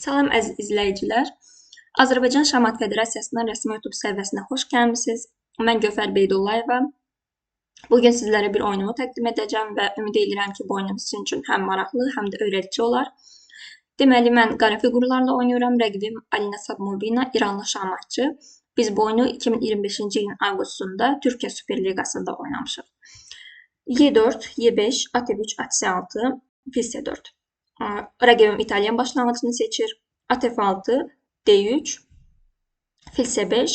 Salam əziz izləyicilər. Azərbaycan Şahmat Federasiyasının rəsmi YouTube səhifəsinə xoş gəlmisiniz. Mən Gövhər Beydullayeva. Bugün sizlərə bir oyunumu təqdim edəcəm və ümid edirəm ki, bu oyunum sizin üçün həm maraqlı, həm də öyrədici olar. Deməli, mən qara fiqurlarla oynayıram. Rəqibim Alina Sabmobina, İranlı şahmatçı. Biz bu oyunu 2025-ci ilin avqustunda Türkiyə Süper Liqasında oynamışıq. Y4, Y5, At3, At6, Fil C4. Rəqibim İtalyan başlanğıcını seçir. At F6, D3, Fil C5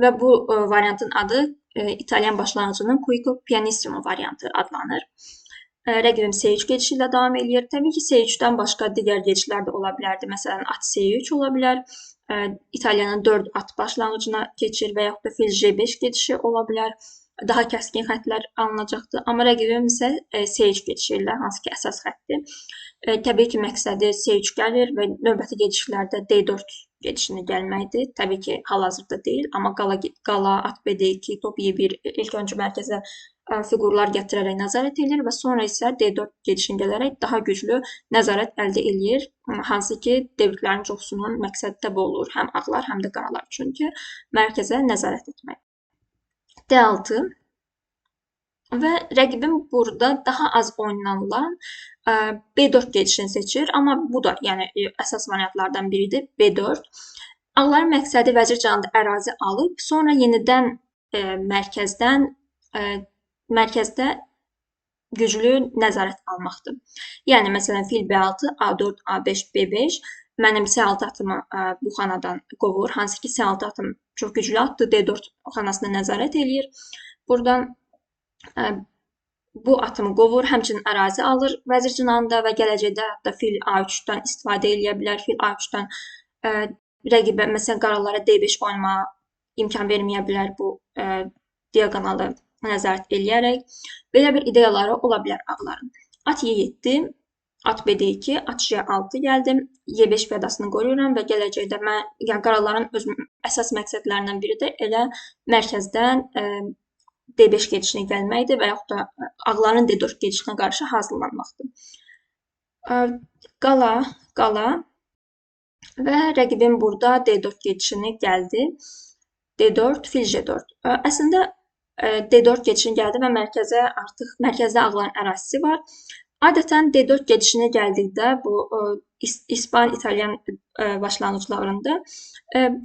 və bu variantın adı İtalyan başlanğıcının Quico Pianissimo variantı adlanır. Rəqibim C3 gedişi ilə davam edir. Təbii ki, C3-dən başqa digər gedişlər də ola bilərdi. Məsələn, At C3 ola bilər. İtalyanın 4 at başlanğıcına keçir və yaxud da Fil J5 gedişi ola bilər. Daha kəskin xəttlər alınacaqdır. Amma rəqibim isə C3 gedişi ilə, hansı ki, əsas xətdir. Təbii ki, məqsədi C3 gəlir və növbəti gedişlərdə D4 gedişini gəlməkdir. Təbii ki, hal-hazırda deyil, amma qala, at B2, top Y1 ilk öncə mərkəzə fiqurlar gətirərək nəzarət edir və sonra isə D4 gedişini gələrək daha güclü nəzarət əldə edir. Hansı ki, devriklərin çoxsunun məqsədi də bu olur. Həm ağlar, həm də qaralar üçün ki, mərkəzə nəzarət etmək. D6 və rəqibim burada daha az oynanılan B4 gedişini seçir. Amma bu da yəni əsas variantlardan biridir. B4. Ağların məqsədi vəzir canında ərazi alıb, sonra yenidən mərkəzdə güclü nəzarət almaqdır. Yəni, məsələn, Fil B6, A4, A5, B5 mənim C6 atımı bu xanadan qovur. Hansı ki, C6 atım çox güclü atdır. D4 xanasına nəzarət eləyir. Buradan bu atımı qovur, həmçinin ərazi alır vəzir cinahında və gələcəkdə hətta Fil A3-dən istifadə edə bilər. Fil A3-dən rəqibə, məsələn, qaralara D5 oynamağa imkan verməyə bilər bu diaqonalı nəzarət eləyərək. Belə bir ideyaları ola bilər ağların. At Y7, At B2, At J6 gəldim. Y5 piyadasını qoruyuram və gələcəkdə yəni qaraların öz əsas məqsədlərindən biri də elə mərkəzdən D5 gedişinə gəlməkdir və yaxud da ağların D4 gedişinə qarşı hazırlanmaqdır. Qala və rəqibim burada D4 gedişini gəldi. D4, Fil J4. Əslində D4 gedişini gəldi və mərkəzdə ağların ərazisi var. Adətən D4 gedişini gəldikdə bu İspan, İtalyan başlanğıclarında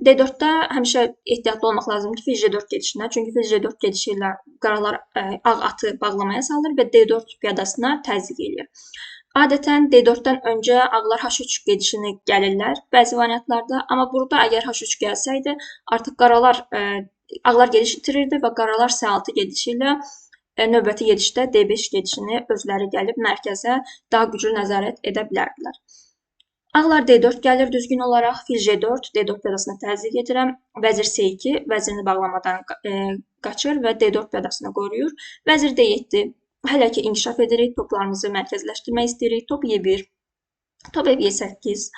D4-də həmişə ehtiyatlı olmaq lazımdır Fil J4 gedişinə. Çünki Fil J4 gedişi ilə qaralar ağ atı bağlamaya salır və D4 piyadasına təzyiq eləyir. Adətən D4-dən öncə ağlar H3 gedişini gəlirlər bəzi variantlarda. Amma burada əgər H3 gəlsəydi, artıq ağlar gediş itirirdi və qaralar C6 gedişi ilə növbəti gedişdə D5 gedişini özləri gəlib mərkəzə daha güclü nəzarət edə bilərdilər. Ağlar D4 gəlir düzgün olaraq, Fil J4, D4 piyadasına təzyiq edirəm. Vəzir C2, vəzirini bağlamadan qaçır və D4 piyadasını qoruyur. Vəzir D7, hələ ki inkişaf edirik, toplarımızı mərkəzləşdirmək istəyirik. Top Y1, top Y8.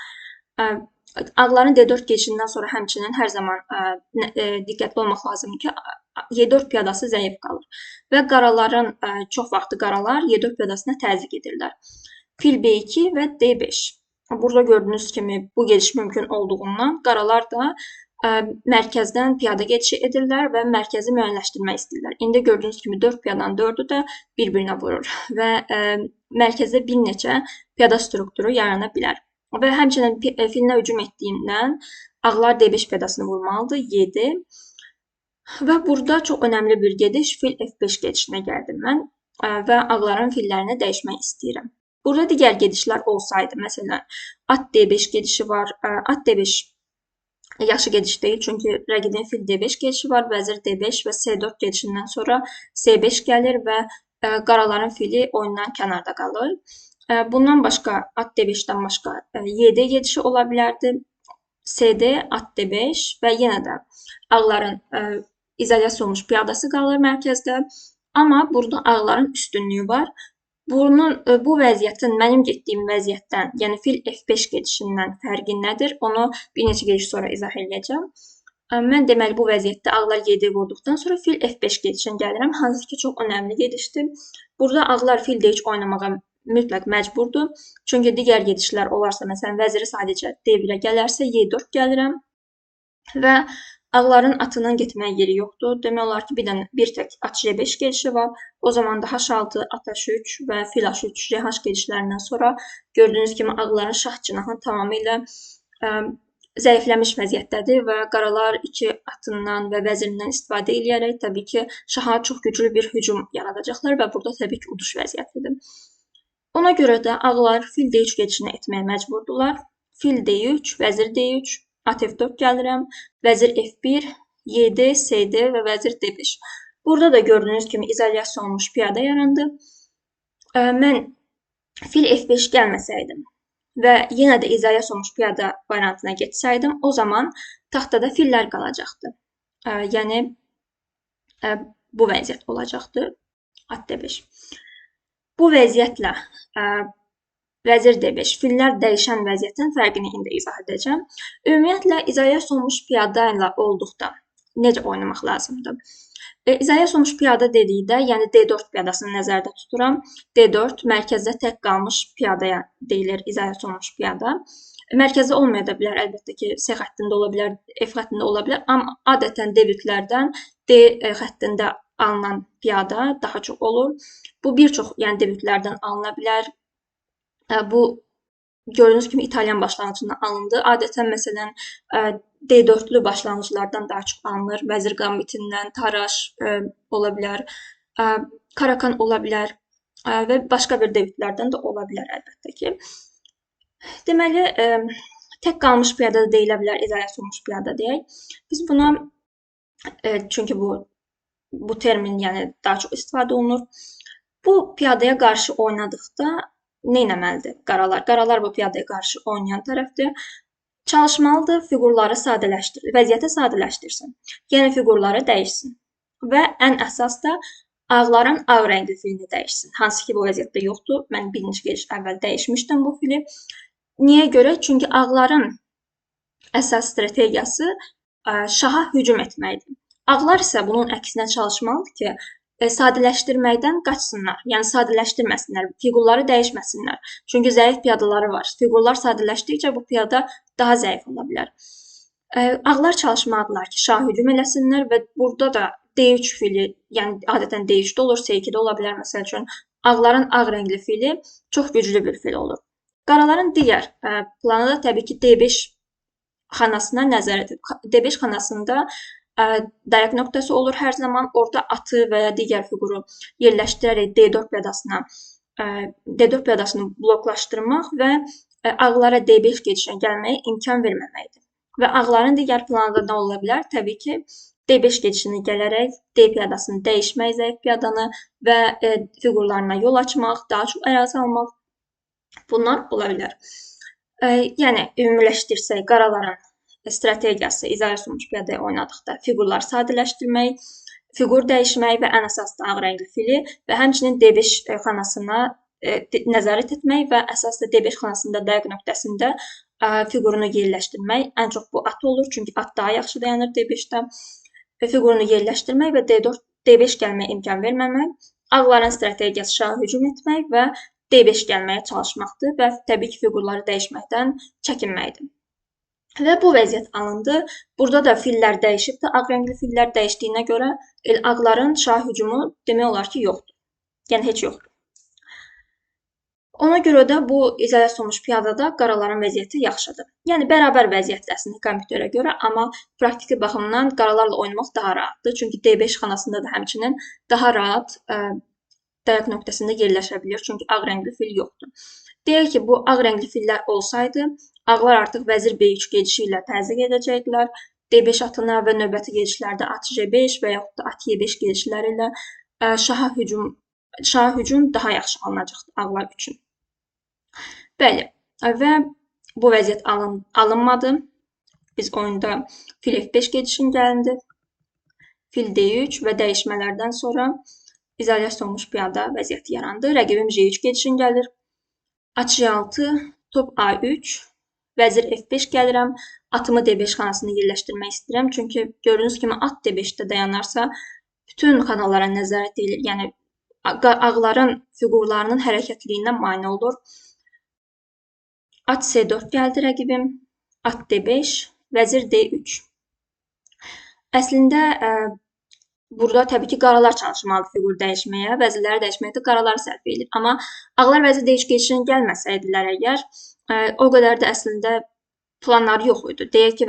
Ağların D4 gedişindən sonra həmçinin hər zaman diqqətli olmaq lazımdır ki, Y4 piyadası zəif qalır və qaraların çox vaxtı qaralar Y4 piyadasına təzyiq edirlər. Fil B2 və D5. Burada gördüyünüz kimi bu gediş mümkün olduğundan qaralar da mərkəzdən piyada geçişi edirlər və mərkəzi müəyyənləşdirmək istəyirlər. İndi gördüyünüz kimi 4 piyadanın 4-ü də bir-birinə vurur və mərkəzdə bir neçə piyada strukturu yarana bilər. Və həmçinin filinə hücum etdiyindən ağlar D5 piyadasını vurmalıdır, 7. Və burada çox önəmli bir gediş Fil F5 gedişinə gəldim mən və ağların fillərini dəyişmək istəyirəm. Burada digər gedişlər olsaydı, məsələn, At D5 gedişi var. At D5 yaxşı gediş deyil, çünki rəqibin Fil D5 gedişi var, Vəzir D5 və C4 gedişindən sonra C5 gəlir və qaraların fili oyundan kənarda qalır. Bundan başqa, At D5-dən başqa YD gedişi ola bilərdi. CD, At D5 və yenə də ağların izolyasiya olmuş piyadası qalır mərkəzdə. Amma burada ağların üstünlüyü var. Bu vəziyyətin mənim getdiyim vəziyyətdən, yəni Fil F5 gedişindən fərqi nədir? Onu bir neçə gediş sonra izah edəcəm. Mən deməli bu vəziyyətdə ağlar 7 vurduqdan sonra Fil F5 gedişinə gəlirəm. Hansı ki, çox önəmli gedişdir. Burada ağlar Fil D3 oynamağa mütləq məcburdur. Çünki digər gedişlər olarsa, məsələn, vəziri sadəcə D1-ə gələrsə, Y4 gəlirəm və ağların atının getməyə yeri yoxdur. Demək olar ki, bir tək at J5 gedişi var. O zaman da H6, at H3 və fil H3, CH gedişlərindən sonra gördüyünüz kimi ağların şah cinahı tamamilə zəifləmiş vəziyyətdədir və qaralar iki atından və vəzirindən istifadə edərək təbii ki, şaha çox güclü bir hücum yaradacaqlar və burada təbii ki, uduş vəziyyətidir. Ona görə də ağlar fil D3 gedişini etməyə məcburdurlar. Fil D3, vəzir D3, at F4 gəlirəm, vəzir F1, YD, CD və vəzir D5. Burada da gördüyünüz kimi izolyasiya olunmuş piyada yarandı. Mən fil F5 gəlməsəydim və yenə də izolyasiya olunmuş piyada variantına getsəydim, o zaman taxtada fillər qalacaqdı. Yəni, bu vəziyyət olacaqdı. At D5. Bu vəziyyətlə vəzir D5, fillər dəyişən vəziyyətin fərqini indi izah edəcəm. Ümumiyyətlə, izolyasiya olunmuş piyada ilə olduqda necə oynamaq lazımdır? İzolyasiya olunmuş piyada dedikdə, yəni D4 piyadasını nəzərdə tuturam. D4 mərkəzdə tək qalmış piyadaya deyilir izolyasiya olunmuş piyada. Mərkəzdə olmaya da bilər, əlbəttə ki, C xəttində ola bilər, F xəttində ola bilər, amma adətən debütlərdən D xəttində alınan piyada daha çox olur. Bu bir çox debütlərdən alına bilər. Bu gördüyünüz kimi İtalyan başlanğıcından alındı. Adətən məsələn D4-lü başlanğıclardan daha çox alınır. Vəzir qambitindən, Taraş ola bilər, Karakan ola bilər və başqa bir debütlərdən də ola bilər əlbəttə ki. Deməli, tək qalmış piyada da deyilə bilər, izolyasiya olunmuş piyada deyək. Biz buna, çünki bu termin daha çox istifadə olunur. Bu piyadaya qarşı oynadıqda nə etməlidir qaralar? Qaralar bu piyadaya qarşı oynayan tərəfdir. Çalışmalıdır, fiqurları sadələşdirsin, vəziyyəti sadələşdirsin. Yəni, fiqurları dəyişsin. Və ən əsas da ağların ağ rəngli filini dəyişsin. Hansı ki, bu vəziyyətdə yoxdur. Mən birinci gediş əvvəl dəyişmişdim bu fili. Niyə görə? Çünki ağların əsas strategiyası şaha hücum etməkdir. Ağlar isə bunun əksinə çalışmalıdır ki, sadələşdirməkdən qaçsınlar. Yəni, sadələşdirməsinlər, fiqurları dəyişməsinlər. Çünki zəif piyadaları var. Fiqurlar sadələşdikcə bu piyada daha zəif ola bilər. Ağlar çalışmalıdırlar ki, şah hücum eləsinlər və burada da D3 fili, yəni adətən D3-də olur, C2-də ola bilər. Məsəl üçün, ağların ağ rəngli fili çox güclü bir fil olur. Qaraların digər planı da təbii ki, D5 xanasına nəzər edib. D5 xanasında dayaq nöqtəsi olur hər zaman. Orada atı və ya digər fiquru yerləşdirərək D4 piyadasını bloklaşdırmaq və ağlara D5 gedişə gəlməyə imkan verməməkdir. Və ağların digər planı da nə ola bilər? Təbii ki, D5 gedişini gələrək D piyadasını dəyişmək, zəif piyadanı və fiqurlarına yol açmaq, daha çox ərazi almaq. Bunlar ola bilər. Yəni, ümumiləşdirsək, qaraların strategiyası izolyasiya olunmuş piyadaya oynadıqda fiqurları sadələşdirmək, fiqur dəyişmək və ən əsas da ağ rəngli fili və həmçinin D5 xanasına nəzarət etmək və əsas da D5 xanasında dayaq nöqtəsində fiqurunu yerləşdirmək. Ən çox bu at olur, çünki at daha yaxşı dayanır D5-də. Fiqurunu yerləşdirmək və D5 gəlməyə imkan verməmək. Ağların strategiyası şaha hücum etmək və D5 gəlməyə çalışmaqdır və təbii ki, fiqurları dəyişməkdən çəkinməkdir. Və bu vəziyyət alındı. Burada da fillər dəyişibdir. Ağ rəngli fillər dəyişdiyinə görə ağların şah hücumu demək olar ki, yoxdur. Yəni, heç yoxdur. Ona görə də bu izolyasiya olunmuş piyadada qaraların vəziyyəti yaxşıdır. Yəni, bərabər vəziyyətdə əslində kompüterə görə, amma praktiki baxımdan qaralarla oynamaq daha rahatdır. Çünki D5 xanasında da həmçinin daha rahat dayaq nöqtəsində yerləşə bilir. Çünki ağ rəngli fil yoxdur. Deyək ki, bu ağ rəngli fillər olsaydı, ağlar artıq vəzir B3 gedişi ilə təzyiq edəcəkdilər. D5 atına və növbəti gedişlərdə at J5 və yaxud da at Y5 gedişləri ilə şaha hücum daha yaxşı alınacaqdır ağlar üçün. Bəli, və bu vəziyyət alınmadı. Biz oyunda fil F5 gedişini gəlindi. Fil D3 və dəyişmələrdən sonra izolyasiya olunmuş piyada vəziyyəti yarandı. Rəqibim J3 gedişini gəlir. At J6, top A3, vəzir F5 gəlirəm. Atımı D5 xanasını yerləşdirmək istəyirəm. Çünki gördüyünüz kimi at D5-də dayanarsa bütün xanalara nəzarət edilir. Yəni, ağların fiqurlarının hərəkətliyindən mane olur. At C4 gəldi rəqibim. At D5, vəzir D3. Əslində burada təbii ki, qaralar çalışmalıdır fiqur dəyişməyə, vəzirləri dəyişməyə də qaralar sərf edilir. Amma ağlar vəzir D3 keçişinə gəlməsəydilər əgər, o qədər də əslində planları yox idi. Deyək ki,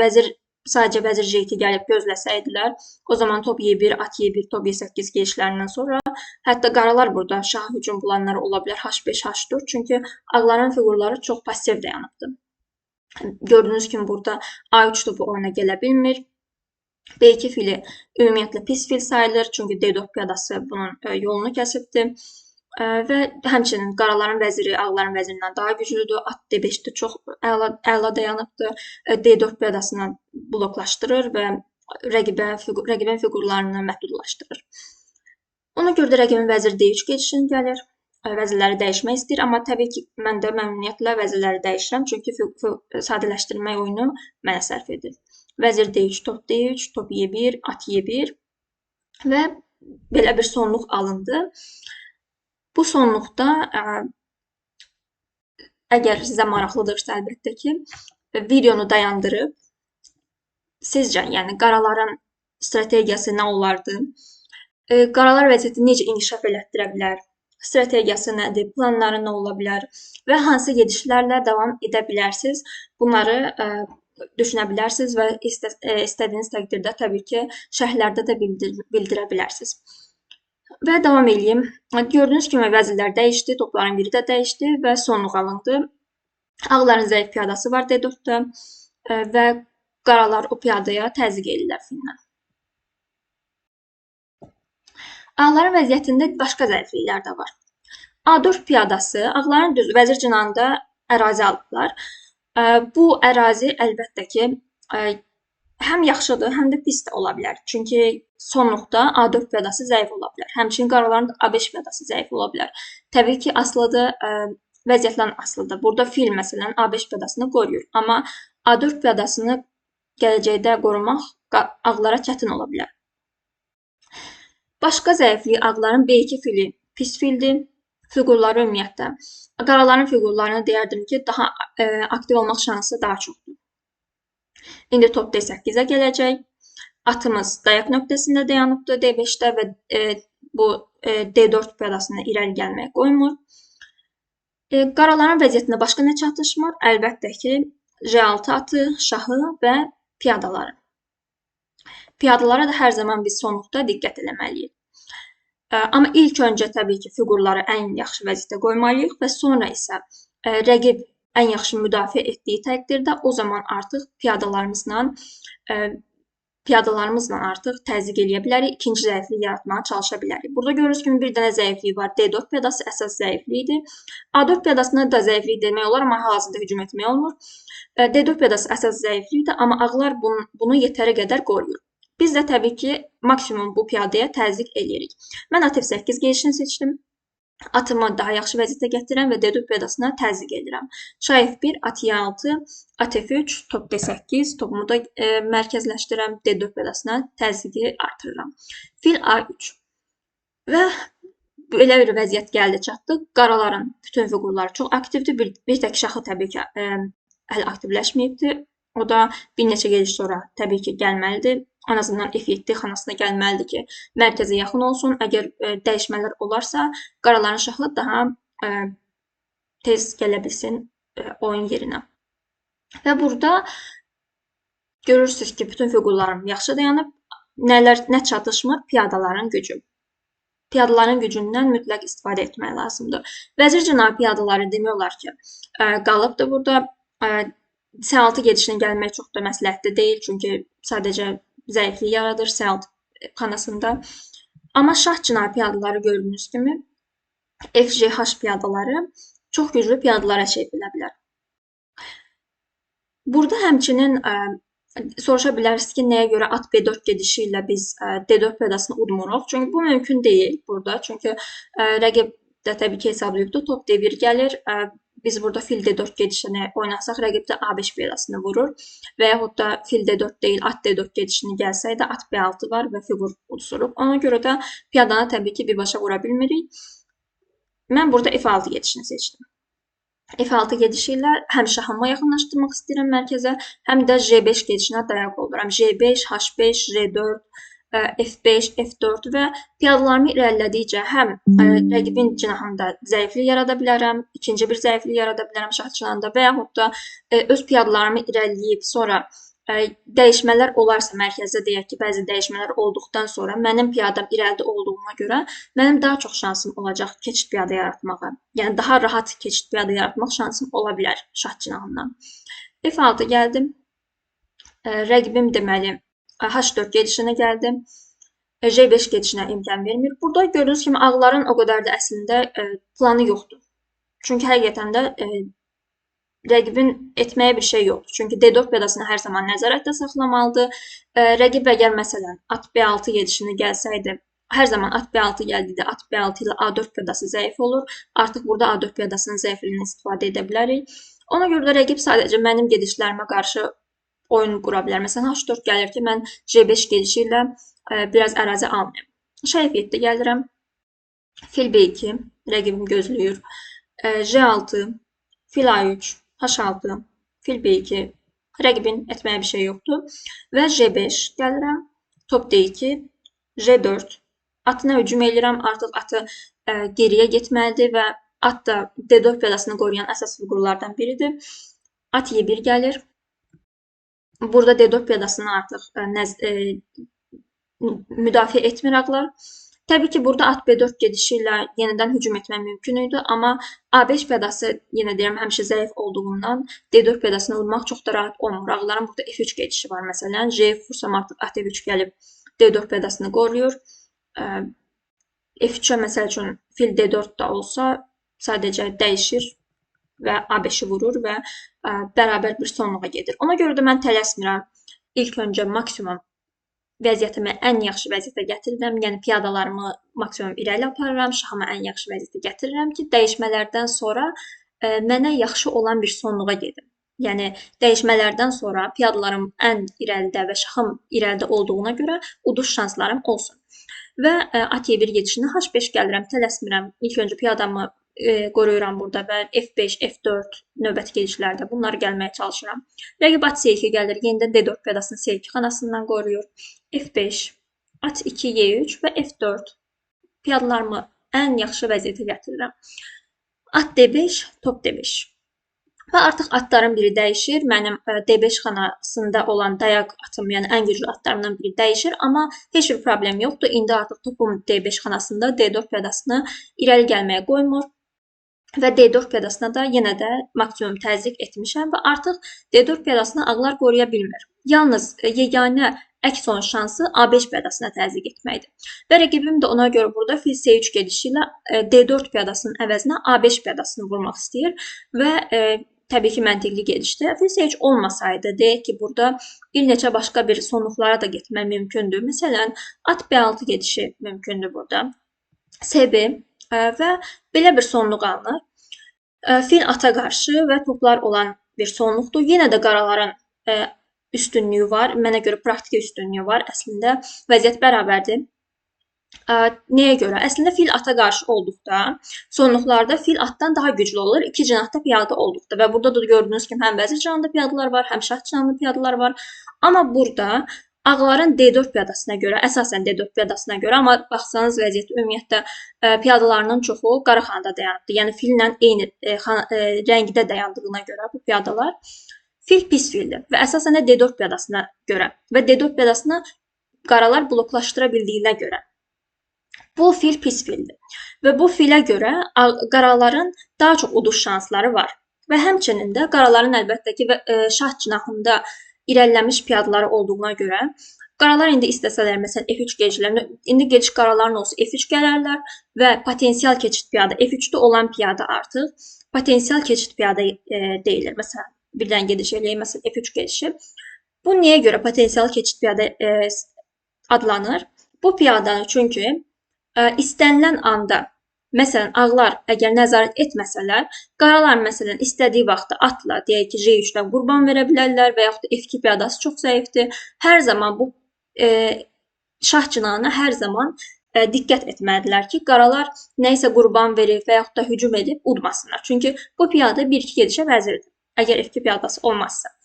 sadəcə vəzir J2 gəlib gözləsəydilər, o zaman top Y1, at Y1, top Y8 keçişlərindən sonra hətta qaralar burada şah hücum planları ola bilər H5, H4. Çünki ağların fiqurları çox pasiv dayanıbdır. Gördüyünüz kimi burada A3 topu oyuna gələ bilmir. B2 fili ümumiyyətlə pis fil sayılır. Çünki D4 piyadası bunun yolunu kəsibdir. Və həmçinin qaraların vəziri ağların vəzirindən daha güclüdür. At D5-də çox əla dayanıbdır. D4 piyadasını bloklaşdırır və rəqibin fiqurlarını məhdudlaşdırır. Ona görə də rəqibin vəzir D3 keçişini gəlir. Vəzirləri dəyişmək istəyir, amma təbii ki, mən də məmnuniyyətlə vəzirləri dəyişirəm, çünki sadələşdirmək oyunu mənə sərf edir. Vəzir D3, top D3, top Y1, at Y1 və belə bir sonluq alındı. Bu sonluqda əgər sizə maraqlıdırsa əlbəttə ki, videonu dayandırıb sizcə, yəni qaraların strategiyası nə olardı? Qaralar vəziyyəti necə inkişaf elətdirə bilər? Strategiyası nədir? Planları nə ola bilər? Və hansı gedişlərlə davam edə bilərsiniz? Bunları düşünə bilərsiniz və istədiyiniz təqdirdə təbii ki, şərhlərdə də bildirə bilərsiniz. Və davam edeyim. Gördüyünüz kimi vəzirlər dəyişdi, topların biri də dəyişdi və sonluq alındı. Ağların zəif piyadası var D4-də və qaralar o piyadaya təzyiq edirlər fillə. Ağların vəziyyətində başqa zəifliklər də var. A4 piyadası, ağların düz vəzir cinahında ərazi aldılar. Bu ərazi əlbəttə ki, həm yaxşıdır, həm də pis də ola bilər. Çünki sonluqda A4 piyadası zəif ola bilər. Həmçinin qaraların A5 piyadası zəif ola bilər. Təbii ki, asılıdır, vəziyyətdən asılıdır. Burada fil məsələn A5 piyadasını qoruyur. Amma A4 piyadasını gələcəkdə qorumaq ağlara çətin ola bilər. Başqa zəiflik ağların B2 fili pis fildir. Fiqurları ümumiyyətlə. Qaraların fiqurlarını deyərdim ki, daha aktiv olmaq şansı daha çoxdur. İndi top D8-ə gələcək. Atımız dayaq nöqtəsində dayanıbdır D5-də və bu D4 piyadasını irəli gəlməyə qoymur. Qaraların vəziyyətində başqa nə çatışmır? Əlbəttə ki, J6 atı, şahı və piyadaları. Piyadalara da hər zaman biz sonluqda diqqət eləməliyik. Amma ilk öncə təbii ki, fiqurları ən yaxşı vəziyyətə qoymalıyıq və sonra isə rəqib ən yaxşı müdafiə etdiyi təqdirdə o zaman artıq piyadalarımızla artıq təzyiq eləyə bilərik, ikinci zəiflik yaratmağa çalışa bilərik. Burada görürüz kimi bir dənə zəiflik var. D4 piyadası əsas zəiflikdir. A4 piyadasına da zəiflik demək olar, amma hal-hazırda hücum etmək olmur. D4 piyadası əsas zəiflikdir, amma ağlar bunu yetəri qədər qoruyur. Biz də təbii ki, maksimum bu piyadaya təzyiq eləyirik. Mən at F8 gedişini seçdim. Atımı daha yaxşı vəziyyətə gətirirəm və D4 piyadasına təzyiq edirəm. Şah F1, at Y6, at F3, top D8, topumu da mərkəzləşdirirəm, D4 piyadasına təzyiqi artırıram. Fil A3. Və belə bir vəziyyət gəldi çatdı. Qaraların bütün fiqurları çox aktivdir. Bir tək şahı təbii ki, hələ aktivləşməyibdir. O da bir neçə gediş sonra təbii ki, gəlməlidir. En azından F7 xanasına gəlməlidir ki, mərkəzə yaxın olsun. Əgər dəyişmələr olarsa, qaraların şahı daha tez gələ bilsin oyun yerinə. Və burada görürsünüz ki, bütün fiqurlarım yaxşı dayanıb. Nə çatışmır? Piyadaların gücü. Piyadaların gücündən mütləq istifadə etmək lazımdır. Vəzir cinahı piyadaları demək olar ki, qalıbdır burada. C6 gedişinə gəlmək çox da məsləhətli deyil, çünki sadəcə zəiflik yaradır C6 xanasında. Amma şah cinahı piyadaları gördüyünüz kimi FJH piyadaları çox güclü piyadalara çevrilə bilər. Burada həmçinin soruşa bilərsiniz ki, nəyə görə at B4 gedişi ilə biz D4 piyadasını udmuruq? Çünki bu mümkün deyil burada. Çünki rəqib də təbii ki, hesablayıbdır. Top D1 gəlir. biz burada fil D4 gedişini oynasaq, rəqib də A5 piyadasını vurur və yaxud da fil D4 deyil, at D4 gedişini gəlsəydi, at B6 var və fiqur uduzulub. Ona görə də piyadanı təbii ki, birbaşa vura bilmirik. Mən burada F6 gedişini seçdim. F6 gedişi ilə həm şahımı yaxınlaşdırmaq istəyirəm mərkəzə, həm də J5 gedişinə dayaq oluram. J5, H5, R4, F5, F4 və piyadalarımı irəlilədikcə həm rəqibin cinahında zəiflik yarada bilərəm, ikinci bir zəiflik yarada bilərəm şah cinahında və yaxud da öz piyadalarımı irəliləyib sonra dəyişmələr olarsa mərkəzdə, deyək ki, bəzi dəyişmələr olduqdan sonra mənim piyadam irəlidə olduğuna görə mənim daha çox şansım olacaq keçid piyada yaratmağa. Yəni daha rahat keçid piyada yaratmaq şansım ola bilər şah cinahından. F6 gəldim. Rəqibim deməli H4 gedişinə gəldim. J5 gedişinə imkan vermir. Burada gördüyünüz kimi ağların o qədər də əslində planı yoxdur. Çünki həqiqətən də rəqibin etməyə bir şey yoxdur. Çünki D4 piyadasını hər zaman nəzarətdə saxlamalıdır. Rəqib əgər məsələn at B6 gedişini gəlsəydi, hər zaman at B6 gəldikdə at B6 ilə A4 piyadası zəif olur. Artıq burada A4 piyadasının zəifliyini istifadə edə bilərik. Ona görə də rəqib sadəcə mənim gedişlərimə qarşı oyun qura bilər. Məsələn, H4 gəlir ki, mən J5 gedişi ilə biraz ərazi almayayım. Şah F7 gəlirəm. Fil B2, rəqibim gözləyir. J6, fil A3, H6, fil B2, rəqibin etməyə bir şey yoxdur. Və J5 gəlirəm, top D2, J4, atına hücum edirəm, artıq atı geriyə getməlidir və at da D4 piyadasını qoruyan əsas fiqurlardan biridir. At Y1 gəlir. Burada D4 piyadasını artıq müdafiə etmir ağlar. Təbii ki, burada at B4 gedişi ilə yenidən hücum etmək mümkün idi, amma A5 piyadası, yenə deyirəm, həmişə zəif olduğundan D4 piyadasını vurmaq çox da rahat olmur. Ağların burada F3 gedişi var məsələn. J vursam artıq at F3 gəlib D4 piyadasını qoruyur. F3-ə məsəl üçün fil D4 da olsa sadəcə dəyişir və A5-i vurur və bərabər bir sonluğa gedir. Ona görə də mən tələsmirəm. İlk öncə maksimum vəziyyətimi ən yaxşı vəziyyətə gətirirəm. Yəni piyadalarımı maksimum irəli aparıram, şahımı ən yaxşı vəziyyətə gətirirəm ki, dəyişmələrdən sonra mənə yaxşı olan bir sonluğa gedim. Yəni dəyişmələrdən sonra piyadalarım ən irəlidə və şahım irəlidə olduğuna görə uduş şanslarım olsun. Və at Y1 gedişini H5 gəlirəm, tələsmirəm. İlk öncə piyadamı qoruyuram burada və F5, F4 növbəti gedişlərdə bunları gəlməyə çalışıram. Rəqib at C2 gəlir, yenidən D4 piyadasını C2 xanasından qoruyur. F5, at 2, Y3 və F4 piyadalarımı ən yaxşı vəziyyətə gətirirəm. At D5, top D5. Və artıq atların biri dəyişir. Mənim D5 xanasında olan dayaq atım, yəni ən güclü atlarımdan biri dəyişir. Amma heç bir problem yoxdur. İndi artıq topum D5 xanasında D4 piyadasını irəli gəlməyə qoymur. Və D4 piyadasına da yenə də maksimum təzyiq etmişəm və artıq D4 piyadasını ağlar qoruya bilmir. Yalnız yeganə əks olan şansı A5 piyadasına təzyiq etməkdir. Və rəqibim də ona görə burada fil C3 gedişi ilə D4 piyadasının əvəzinə A5 piyadasını vurmaq istəyir və təbii ki, məntiqli gedişdir. Fil C3 olmasaydı, deyək ki, burada bir neçə başqa bir sonluqlara da getmək mümkündür. Məsələn, at B6 gedişi mümkündür burada. CB və belə bir sonluq alınır. Fil ata qarşı və toplar olan bir sonluqdur. Yenə də qaraların üstünlüyü var. Mənə görə praktiki üstünlüyü var. Əslində vəziyyət bərabərdir. Nəyə görə? Əslində fil ata qarşı olduqda sonluqlarda fil atdan daha güclü olur. İki cinahda piyada olduqda və burada da gördüyünüz kimi həm vəzir cinahında piyadalar var, həm şah cinahında piyadalar var. Amma burada ağların D4 piyadasına görə, əsasən D4 piyadasına görə, amma baxsanız vəziyyət ümumiyyətlə piyadalarının çoxu qara xanada dayandı. Yəni fillə eyni rəngdə dayandığına görə bu piyadalar fil pis fildir və əsasən də D4 piyadasına görə və D4 piyadasını qaralar bloklaşdıra bildiyinə görə bu fil pis fildir. Və bu filə görə qaraların daha çox uduş şansları var. Və həmçinin də qaraların əlbəttə ki şah cinahında irəliləmiş piyadaları olduğuna görə qaralar indi istəsələr, məsələn, F3 gedişlərini, indi gediş qaraların olsa F3 gələrlər və potensial keçid piyada, F3-də olan piyada artıq potensial keçid piyada deyilir. Məsələn, birdən gediş eləyək, məsələn, F3 gedişi. Bu niyə görə potensial keçid piyada adlanır? Bu piyadanı çünki istənilən anda Məsələn, ağlar əgər nəzarət etməsələr, qaralar məsələn istədiyi vaxtda atla, deyək ki, J3-dən qurban verə bilərlər və yaxud da F2 piyadası çox zəifdir. Hər zaman bu şah cinahına hər zaman diqqət etməlidirlər ki, qaralar nəyisə qurban verib və yaxud da hücum edib udmasınlar. Çünki bu piyada 1-2 gedişə vəzirdir, əgər F2 piyadası olmazsa.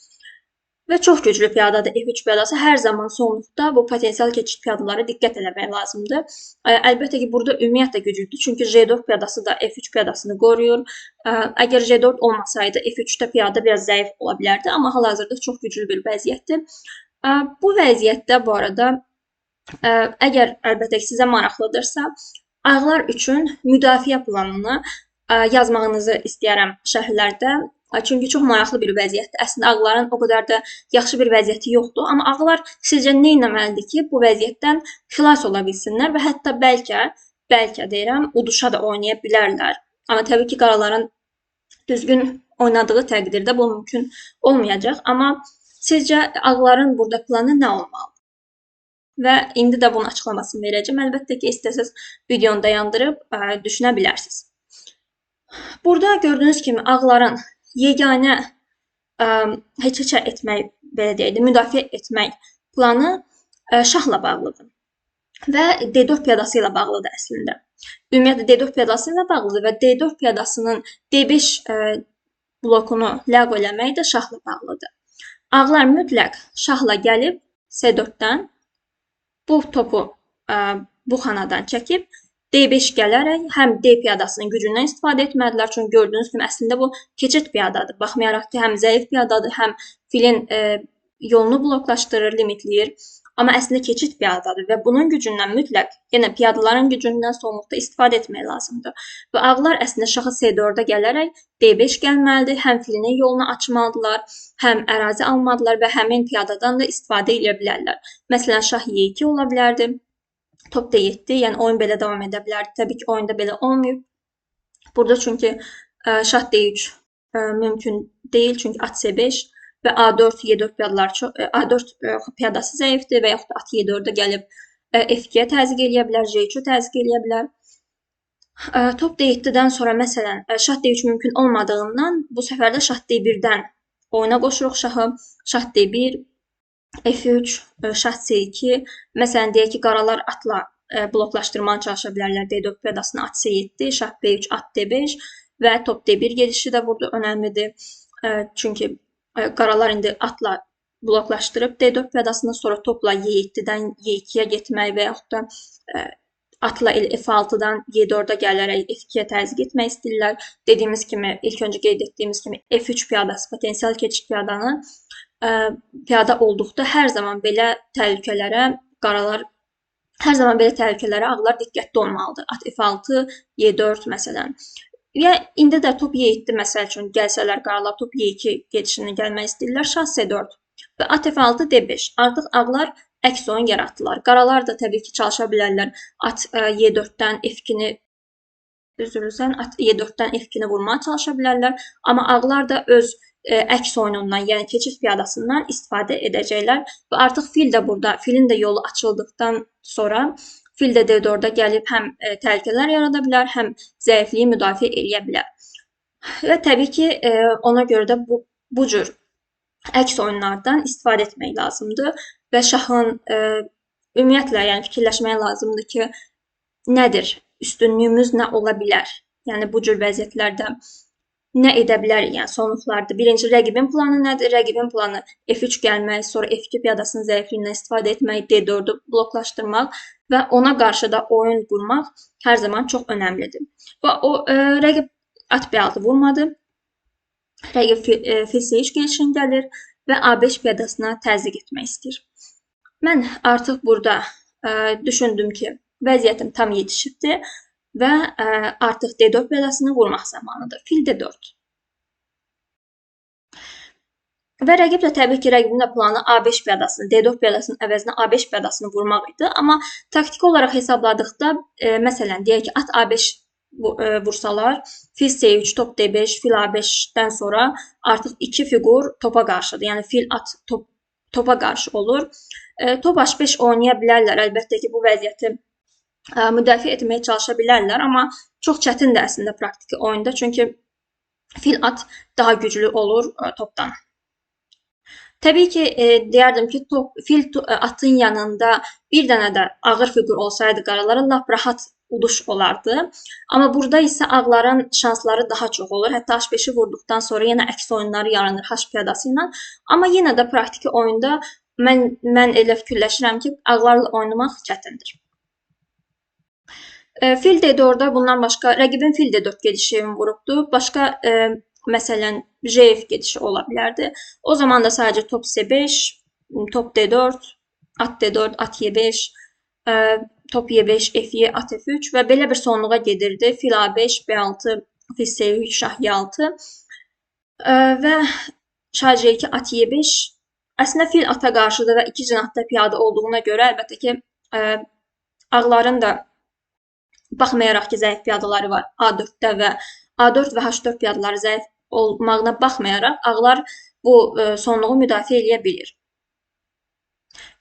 Və çox güclü piyadadır F3 piyadası. Hər zaman sonluqda bu potensial keçid piyadalara diqqət eləmək lazımdır. Əlbəttə ki, burada ümumiyyətlə güclüdür. Çünki J4 piyadası da F3 piyadasını qoruyur. Əgər J4 olmasaydı F3-də piyada biraz zəif ola bilərdi, amma hal-hazırda çox güclü bir vəziyyətdir. Bu vəziyyətdə bu arada əgər əlbəttə ki, sizə maraqlıdırsa, ağlar üçün müdafiə planını yazmağınızı istəyərəm şərhlərdə. Çünki çox maraqlı bir vəziyyətdir. Əslində ağların o qədər də yaxşı bir vəziyyəti yoxdur, amma ağlar sizcə nə etməlidir ki, bu vəziyyətdən xilas ola bilsinlər və hətta bəlkə deyirəm, uduşa da oynaya bilərlər. Amma təbii ki, qaraların düzgün oynadığı təqdirdə bu mümkün olmayacaq. Amma sizcə ağların burada planı nə olmalı? Və indi də bunun açıqlamasını verəcəm. Əlbəttə ki, istəsəz videonu dayandırıb düşünə bilərsiniz. Burada gördüyünüz kimi ağların yeganə heç-heçə etmək, belə deyək də, müdafiə etmək planı şahla bağlıdır və D4 piyadası ilə bağlıdır əslində. Ümumiyyətlə D4 piyadası ilə bağlıdır və D4 piyadasının D5 blokunu ləğv eləmək də şahla bağlıdır. Ağlar mütləq şahla gəlib C4-dən bu topu bu xanadan çəkib D5 gələrək həm D piyadasının gücündən istifadə etmədilər. Çünki gördüyünüz kimi əslində bu keçid piyadadır. Baxmayaraq ki, həm zəif piyadadır, həm filin yolunu bloklaşdırır, limitləyir. Amma əslində keçid piyadadır və bunun gücündən mütləq, yenə piyadaların gücündən sonluqda istifadə etmək lazımdır. Və ağlar əslində şahı C4-də gələrək D5 gəlməlidir. Həm filinin yolunu açmalıdırlar, həm ərazi almalıdırlar və həmin piyadadan da istifadə edə bilərlər. Məsələn, şah Y2 ola bilərdi. Top D7, yəni oyun belə davam edə bilərdi. Təbii ki, oyunda belə olmayıb. Burada çünki şah D3 mümkün deyil, çünki at C5 və A4, Y4 piyadaları çox, A4 piyadası zəifdir və yaxud da at Y4-də gəlib F2-yə təzyiq eləyə bilər, J3-ə təzyiq eləyə bilər. Top D7-dən sonra məsələn şah D3 mümkün olmadığından bu səfər də şah D1-dən oyuna qoşuruq şahı. Şah D1, F3, şah C2, məsələn, deyək ki, qaralar atla bloklaşdırmağa çalışa bilərlər D4 piyadasını, at C7, şah B3, at D5 və top D1 gedişi də burada önəmlidir. Çünki qaralar indi atla bloklaşdırıb D4 piyadasını, sonra topla Y7-dən Y2-yə getmək və yaxud da atla F6-dan Y4-ə gələrək F2-yə təzyiq etmək istəyirlər. Dediyimiz kimi, ilk öncə qeyd etdiyimiz kimi F3 piyadası, potensial keçid piyadanı piyada olduqda hər zaman belə təhlükələrə ağlar diqqətli olmalıdır. At F6, Y4 məsələn. Və indi də top Y7 məsəl üçün gəlsələr qaralar top Y2 gedişini gəlmək istəyirlər, şah C4 və at F6, D5. Artıq ağlar əks oyun yaratdılar. Qaralar da təbii ki, çalışa bilərlər. At Y4-dən F2-ni at Y4-dən F2-ni vurmağa çalışa bilərlər. Amma ağlar da öz əks oyunundan, yəni keçid piyadasından istifadə edəcəklər və artıq fil də burada, filin də yolu açıldıqdan sonra fil də D4-də gəlib həm təhlükələr yarada bilər, həm zəifliyi müdafiə edə bilər. Və təbii ki, ona görə də bu cür əks oyunlardan istifadə etmək lazımdır və şahın ümumiyyətlə, yəni fikirləşmək lazımdır ki, nədir, üstünlüyümüz nə ola bilər? Yəni bu cür vəziyyətlərdə nə edə bilərik, yəni sonluqlarda. Birinci, rəqibin planı nədir? Rəqibin planı F3 gəlmək, sonra F2 piyadasının zəifliyindən istifadə etmək, D4-ü bloklaşdırmaq və ona qarşı da oyun qurmaq hər zaman çox önəmlidir. Və o rəqib at B6 vurmadı. Rəqib fil C3 gedişini gəlir və A5 piyadasına təzyiq etmək istəyir. Mən artıq burada düşündüm ki, vəziyyətim tam yetişibdir və artıq D4 piyadasını vurmaq zamanıdır. Fil D4. Və rəqib də təbii ki, rəqibin də planı A5 piyadasını, D4 piyadasının əvəzinə A5 piyadasını vurmaq idi. Amma taktiki olaraq hesabladıqda, məsələn, deyək ki, at A5 vursalar, fil C3, top D5, fil A5-dən sonra artıq iki fiqur topa qarşıdır. Yəni fil at topa qarşı olur. Top H5 oynaya bilərlər. Əlbəttə ki, bu vəziyyəti müdafiə etməyə çalışa bilərlər, amma çox çətindir əslində praktiki oyunda, çünki fil at daha güclü olur topdan. Təbii ki, deyərdim ki, atın yanında bir dənə də ağır fiqur olsaydı qaraların lap rahat uduş olardı. Amma burada isə ağların şansları daha çox olur. Hətta H5-i vurduqdan sonra yenə əks oyunları yaranır H piyadası ilə. Amma yenə də praktiki oyunda mən elə fikirləşirəm ki, ağlarla oynamaq çətindir. Fil D4-da bundan başqa rəqibin fil D4 gedişini vurubdu. Başqa məsələn J-F gedişi ola bilərdi. O zaman da sadəcə top C5, top D4, at D4, at Y5, top Y5, F7, at F3 və belə bir sonluğa gedirdi. Fil A5, B6, fil C3, şah Y6 və şah C2, at Y5. Əslində fil ata qarşıdır və iki cinahda piyada olduğuna görə əlbəttə ki, ağların da baxmayaraq ki, zəif piyadaları var A4-də və A4 və H4 piyadaları zəif olmağına baxmayaraq, ağlar bu sonluğu müdafiə edə bilir.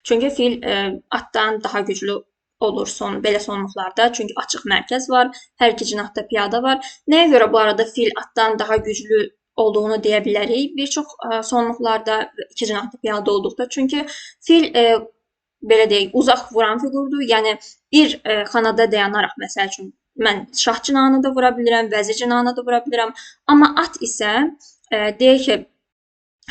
Çünki fil atdan daha güclü olur belə sonluqlarda. Çünki açıq mərkəz var, hər iki cinahda piyada var. Nəyə görə bu arada fil atdan daha güclü olduğunu deyə bilərik? Bir çox sonluqlarda iki cinahda piyada olduqda. Çünki fil belə deyək, uzaq vuran fiqurdur. Yəni bir xanada dayanaraq, məsəl üçün, mən şah cinahını da vura bilirəm, vəzir cinahını da vura bilirəm. Amma at isə deyək ki,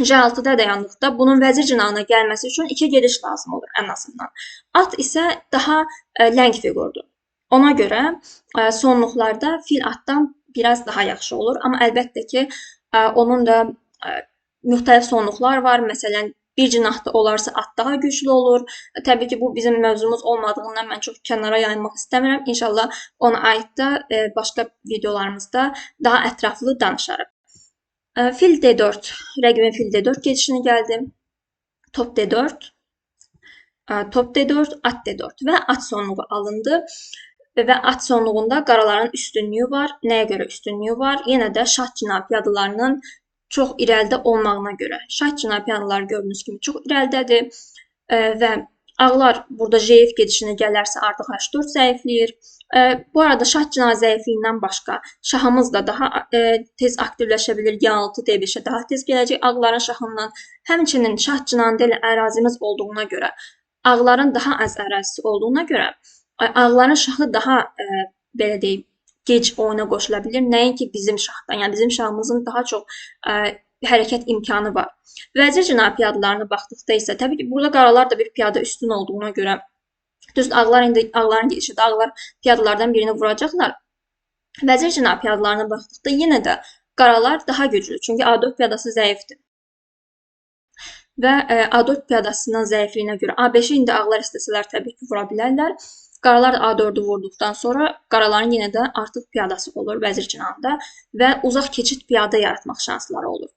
J6-da dayandıqda bunun vəzir cinahına gəlməsi üçün iki gediş lazım olur ən azından. At isə daha ləng fiqurdur. Ona görə sonluqlarda fil atdan biraz daha yaxşı olur. Amma əlbəttə ki, onun da müxtəlif sonluqlar var. Məsələn, bir cinahda olarsa at daha güclü olur. Təbii ki, bu bizim mövzumuz olmadığından mən çox kənara yayınmaq istəmirəm. İnşallah ona aid də başqa videolarımızda daha ətraflı danışarıq. Fil D4, rəqibin fil D4 gedişini gəldi. Top D4, top D4, at D4 və at sonluğu alındı. Və at sonluğunda qaraların üstünlüyü var. Nəyə görə üstünlüyü var? Yenə də şah cinah piyadalarının çox irəlidə olmağına görə. Şah cinah piyadaları gördüyünüz kimi çox irəlidədir və ağlar burada J-F gedişini gələrsə artıq H4 zəifləyir. Bu arada şah cinah zəifliyindən başqa şahımız da daha tez aktivləşə bilir. Y6, D5-ə daha tez gələcək ağların şahından. Həmçinin şah cinahında elə ərazimiz olduğuna görə, ağların daha az ərazisi olduğuna görə ağların şahı daha belə deyim, gec oyuna qoşula bilir. Nəinki bizim şahdan. Yəni bizim şahımızın daha çox hərəkət imkanı var. Vəzir cinah piyadalarına baxdıqda isə təbii ki, burada qaralar da bir piyada üstün olduğuna görə düz ağların gedişidə ağlar piyadalardan birini vuracaqlar. Vəzir cinah piyadalarına baxdıqda yenə də qaralar daha güclü. Çünki A4 piyadası zəifdir. Və A4 piyadasının zəifliyinə görə A5-i indi ağlar istəsələr təbii ki, vura bilərlər. Qaralar A4-ü vurduqdan sonra qaraların yenə də artıq piyadası olur vəzir cinahında və uzaq keçid piyada yaratmaq şansları olur.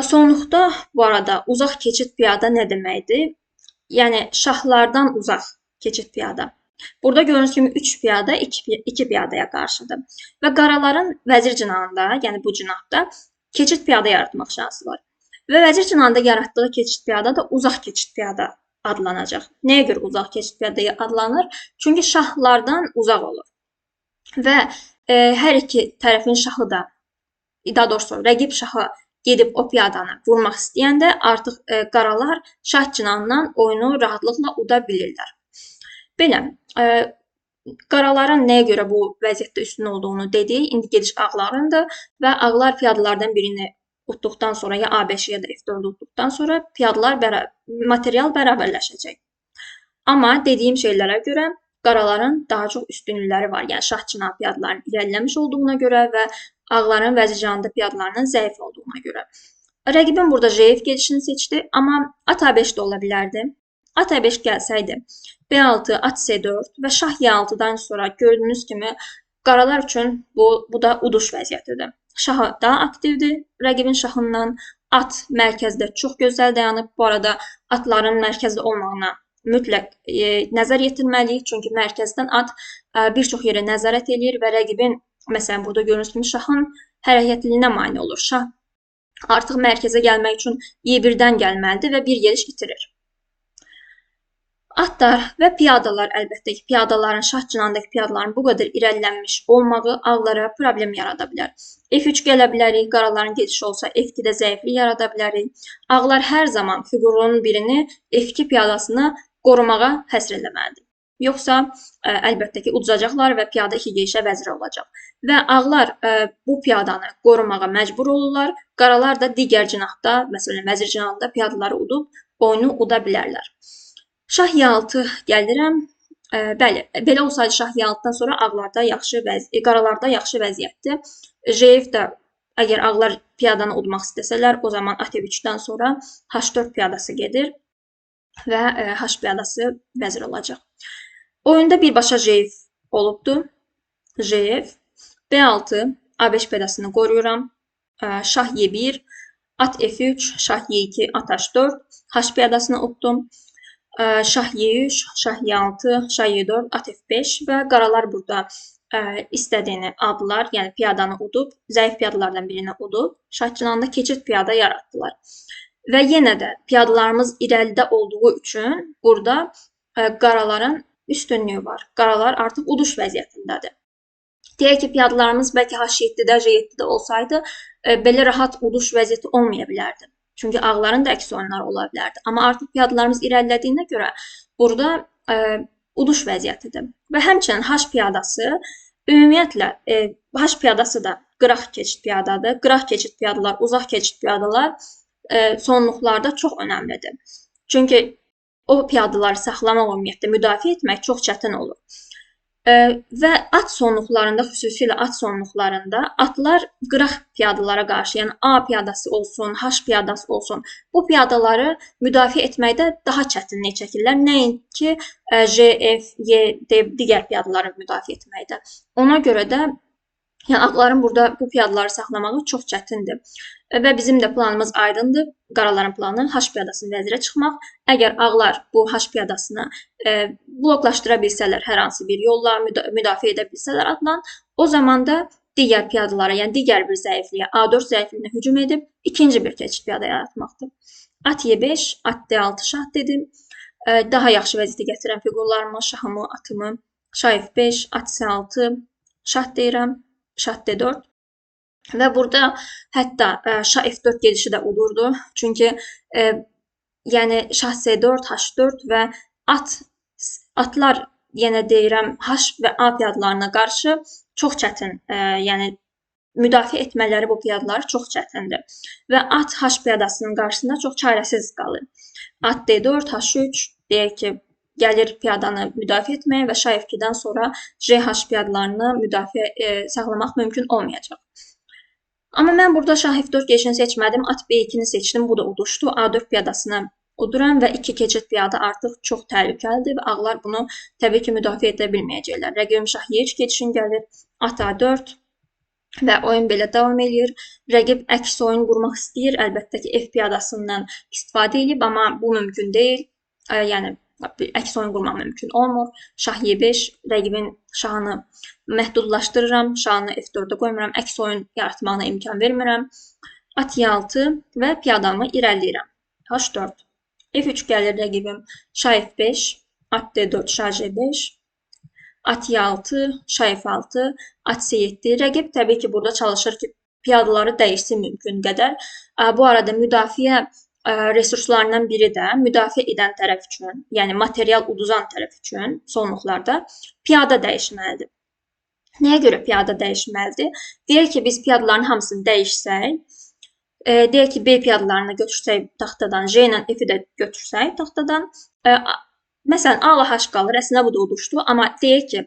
Sonluqda bu arada uzaq keçid piyada nə deməkdir? Yəni şahlardan uzaq keçid piyada. Burada gördüyünüz kimi 3 piyada 2 piyadaya qarşıdır. Və qaraların vəzir cinahında, yəni bu cinahda keçid piyada yaratmaq şansı var. Və vəzir cinahında yaratdığı keçid piyada da uzaq keçid piyada adlanacaq. Nəyə görə uzaq keçid piyada adlanır? Çünki şahlardan uzaq olur. Və hər iki tərəfin şahı da, daha doğrusu rəqib şahı gedib o piyadanı vurmaq istəyəndə artıq qaralar şah cinahından oyunu rahatlıqla uda bilirlər. Belə, qaraların nəyə görə bu vəziyyətdə üstün olduğunu dedik. İndi gediş ağlarındır və ağlar piyadalardan birini utduqdan sonra ya A5 ya da F4 utduqdan sonra piyadalar material bərabərləşəcək. Amma dediyim şeylərə görə qaraların daha çox üstünlükləri var. Yəni şah cinah piyadalarının irəliləmiş olduğuna görə və ağların vəzir cinahında piyadalarının zəif olduğuna görə. Rəqibin burada J-F gedişini seçdi, amma at A5 də ola bilərdi. At A5 gəlsəydi B6, at C4 və şah Y6-dan sonra gördüyünüz kimi qaralar üçün bu da uduş vəziyyətidir. Şahı daha aktivdir rəqibin şahından. At mərkəzdə çox gözəl dayanıb. Bu arada atların mərkəzdə olmağına mütləq nəzər yetirməliyik. Çünki mərkəzdən at bir çox yerə nəzarət edir və rəqibin, məsələn, burada gördüyünüz kimi şahın hərəkətliyinə mane olur. Şah artıq mərkəzə gəlmək üçün Y1-dən gəlməlidir və bir gediş itirir. Atlar və piyadalar, əlbəttə ki, piyadaların, şah cinahındakı piyadaların bu qədər irəlilənmiş olmağı ağlara problem yarada bilər. F3 gələ bilərik, qaraların gedişi olsa F2-də zəiflik yarada bilərik. Ağlar hər zaman fiqurunun birini F2 piyadasını qorumağa həsr eləməlidir. Yoxsa əlbəttə ki, uduzacaqlar və piyada 2 gedişə vəzir olacaq. Və ağlar bu piyadanı qorumağa məcbur olurlar. Qaralar da digər cinahda, məsələn, vəzir cinahında piyadaları udub oyunu uda bilərlər. Şah Y6 gəlirəm. Bəli, belə olsaydı şah Y6-dan sonra ağlarda yaxşı qaralarda yaxşı vəziyyətdir. J-F də əgər ağlar piyadanı udmaq istəsələr, o zaman At3-dən sonra H4 piyadası gedir və H piyadası vəzir olacaq. Oyunda birbaşa J-F olubdur. J-F, B6, A5 piyadasını qoruyuram. Şah Y1, At F3, Şah Y2, At H4, H piyadasını utdum. Şah Y3, Şah Y6, Şah Y4, At F5 və qaralar burada istədiyini aldılar, yəni piyadanı udub, zəif piyadalardan birini udub, şah cinahında keçid piyada yaratdılar. Və yenə də piyadalarımız irəlidə olduğu üçün burada qaraların üstünlüyü var. Qaralar artıq uduş vəziyyətindədir. Deyək ki, piyadalarımız bəlkə H7-də, J7-də olsaydı, belə rahat uduş vəziyyəti olmaya bilərdi. Çünki ağların da əks oyunları ola bilərdi. Amma artıq piyadalarımız irəlilədiyinə görə burada uduş vəziyyətidir. Və həmçinin H piyadası, ümumiyyətlə H piyadası da qıraq keçid piyadadır. Qıraq keçid piyadalar, uzaq keçid piyadalar sonluqlarda çox önəmlidir. Çünki o piyadaları saxlamaq, ümumiyyətlə müdafiə etmək çox çətin olur. Və at sonluqlarında, xüsusilə at sonluqlarında atlar qıraq piyadalara qarşı, yəni A piyadası olsun, H piyadası olsun, bu piyadaları müdafiə etməkdə daha çətinlik çəkirlər. Nəinki J, F, Y, D digər piyadaları müdafiə etməkdə. Ona görə də yəni ağların burada bu piyadaları saxlamağı çox çətindir. Və bizim də planımız aydındır. Qaraların planı H piyadasının vəzirə çıxmaq. Əgər ağlar bu H piyadasını bloklaşdıra bilsələr, hər hansı bir yolla müdafiə edə bilsələr atlan, o zaman da digər piyadalara, yəni digər bir zəifliyə, A4 zəifliyinə hücum edib ikinci bir keçid piyada yaratmaqdır. At Y5, At D6 şah dedim. Daha yaxşı vəziyyətə gətirən fiqurlarımı, şahımı, atımı, Şah F5, At C6, şah deyirəm, Şah D4. Və burada hətta Şah F4 gedişi də udurdu. Çünki yəni Şah C4, H4 və atlar, yenə deyirəm, H və A piyadalarına qarşı çox çətin, yəni müdafiə etmələri bu piyadaları çox çətindir. Və at H piyadasının qarşısında çox çarəsiz qalır. At D4, H3 deyək ki, gəlir piyadanı müdafiə etməyə və Şah F2-dən sonra JH piyadalarını saxlamaq mümkün olmayacaq. Amma mən burada Şah F4 gedişini seçmədim, At B2-ni seçdim, bu da uduşdu. A4 piyadasını uduram və 2 keçid piyada artıq çox təhlükəlidir və ağlar bunu təbii ki, müdafiə edə bilməyəcəklər. Rəqibim Şah Y3 gedişin gəlir, At A4 və oyun belə davam edir. Rəqib əks oyun qurmaq istəyir, əlbəttə ki, F piyadasından istifadə edib, amma bu mümkün deyil. Yəni əks oyun qurmaq mümkün olmur. Şah Y5, rəqibin şahını məhdudlaşdırıram, şahını F4-ə qoymuram, əks oyun yaratmağına imkan vermirəm. At Y6 və piyadamı irəliləyirəm. H4. F3 gəlir rəqibim, Şah F5, At D4, Şah C5, At Y6, Şah F6, At C7. Rəqib təbii ki, burada çalışır ki, piyadaları dəyişsin mümkün qədər. Bu arada müdafiə resurslarından biri də müdafiə edən tərəf üçün, yəni material uduzan tərəf üçün sonluqlarda piyada dəyişməlidir. Nəyə görə piyada dəyişməlidir? Deyək ki, biz piyadaların hamısını dəyişsək, deyək ki, B piyadalarını götürsək taxtadan, J ilə F-i də götürsək taxtadan, məsələn, A ilə H qalır, əslində bu da uduşdu, amma deyək ki,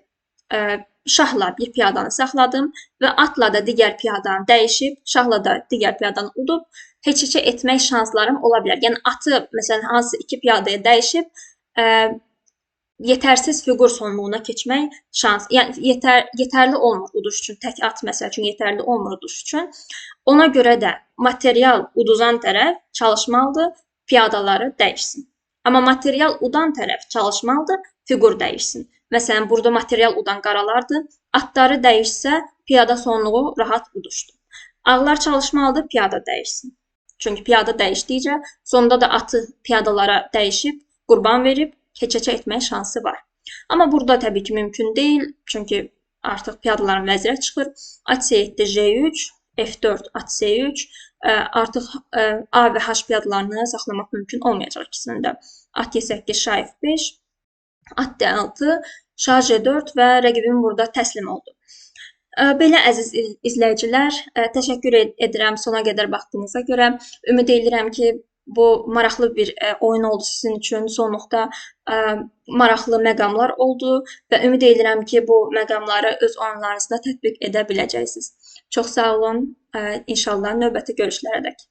şahla bir piyadanı saxladım və atla da digər piyadanı dəyişib, şahla da digər piyadanı udub, heç-heçə etmək şanslarım ola bilər. Yəni, atı, məsələn, hansı iki piyadaya dəyişib, yetərsiz fiqur sonluğuna keçmək şans, yəni yetərli olmur uduş üçün, tək at məsəl üçün yetərli olmur uduş üçün. Ona görə də material uduzan tərəf çalışmalıdır, piyadaları dəyişsin. Amma material udan tərəf çalışmalıdır, fiqur dəyişsin. Məsələn, burada material udan qaralardır, atları dəyişsə, piyada sonluğu rahat uduşdur. Ağlar çalışmalıdır, piyada dəyişsin. Çünki piyada dəyişdikcə, sonunda da atı piyadalara dəyişib, qurban verib, keçə etmək şansı var. Amma burada təbii ki, mümkün deyil, çünki artıq piyadaların vəzirə çıxır. At C7, J3, F4, at C3, artıq A və H piyadalarını saxlamaq mümkün olmayacaq ikisinin də. At E8, Şah F5, at D6, Şah J4 və rəqibim burada təslim oldu. Belə əziz izləyicilər, təşəkkür edirəm sona qədər baxdığınıza görə. Ümid edirəm ki, bu maraqlı bir oyun oldu sizin üçün. Sonluqda maraqlı məqamlar oldu və ümid edirəm ki, bu məqamları öz oyunlarınızda tətbiq edə biləcəksiniz. Çox sağ olun. İnşallah növbəti görüşlərədək.